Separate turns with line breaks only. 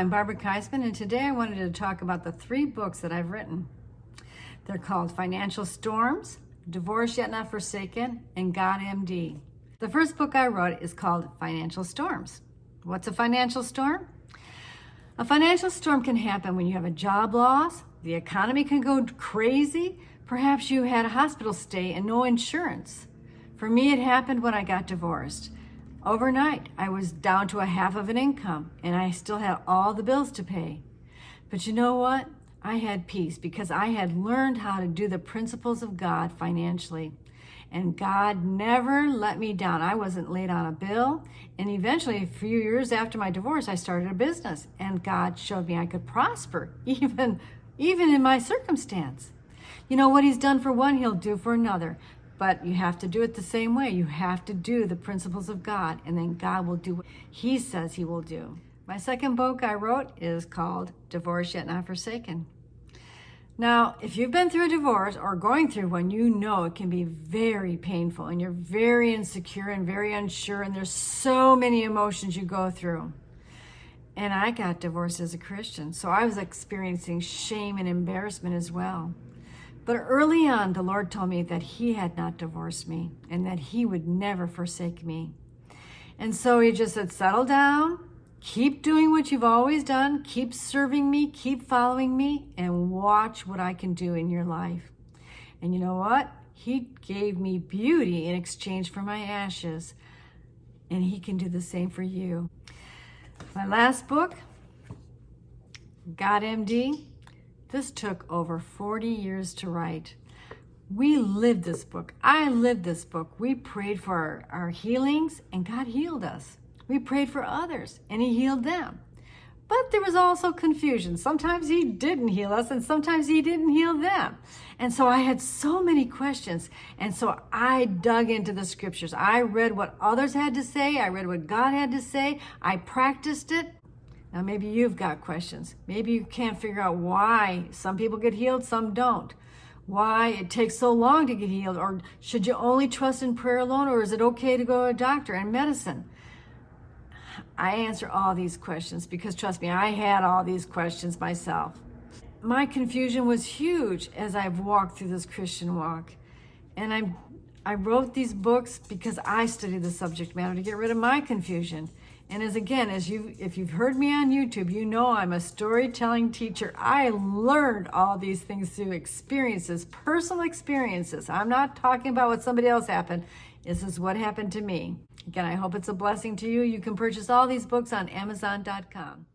I'm Barbara Keisman, and today I wanted to talk about the 3 books that I've written. They're called Financial Storms, Divorced Yet Not Forsaken, and God MD. The first book I wrote is called Financial Storms. What's a financial storm? A financial storm can happen when you have a job loss, the economy can go crazy, perhaps you had a hospital stay and no insurance. For me, it happened when I got divorced. Overnight, I was down to a half of an income, and I still had all the bills to pay. But you know what? I had peace because I had learned how to do the principles of God financially. And God never let me down. I wasn't late on a bill. And eventually, a few years after my divorce, I started a business. And God showed me I could prosper, even in my circumstance. You know, what He's done for one, He'll do for another. But you have to do it the same way. You have to do the principles of God, and then God will do what He says He will do. My second book I wrote is called Divorced Yet Not Forsaken. Now, if you've been through a divorce or going through one, you know it can be very painful, and you're very insecure and very unsure, and there's so many emotions you go through. And I got divorced as a Christian, so I was experiencing shame and embarrassment as well. But early on, the Lord told me that He had not divorced me and that He would never forsake me. And so He just said, settle down, keep doing what you've always done, keep serving me, keep following me, and watch what I can do in your life. And you know what? He gave me beauty in exchange for my ashes, and He can do the same for you. My last book, God MD. This took over 40 years to write. We lived this book. I lived this book. We prayed for our healings, and God healed us. We prayed for others, and He healed them. But there was also confusion. Sometimes He didn't heal us, and sometimes He didn't heal them. And so I had so many questions. And so I dug into the scriptures. I read what others had to say. I read what God had to say. I practiced it. Now, maybe you've got questions. Maybe you can't figure out why some people get healed, some don't. Why it takes so long to get healed, or should you only trust in prayer alone, or is it okay to go to a doctor and medicine? I answer all these questions because, trust me, I had all these questions myself. My confusion was huge as I've walked through this Christian walk. And I wrote these books because I studied the subject matter to get rid of my confusion. And if you've heard me on YouTube, you know I'm a storytelling teacher. I learned all these things through experiences, personal experiences. I'm not talking about what somebody else happened. This is what happened to me. Again, I hope it's a blessing to you. You can purchase all these books on Amazon.com.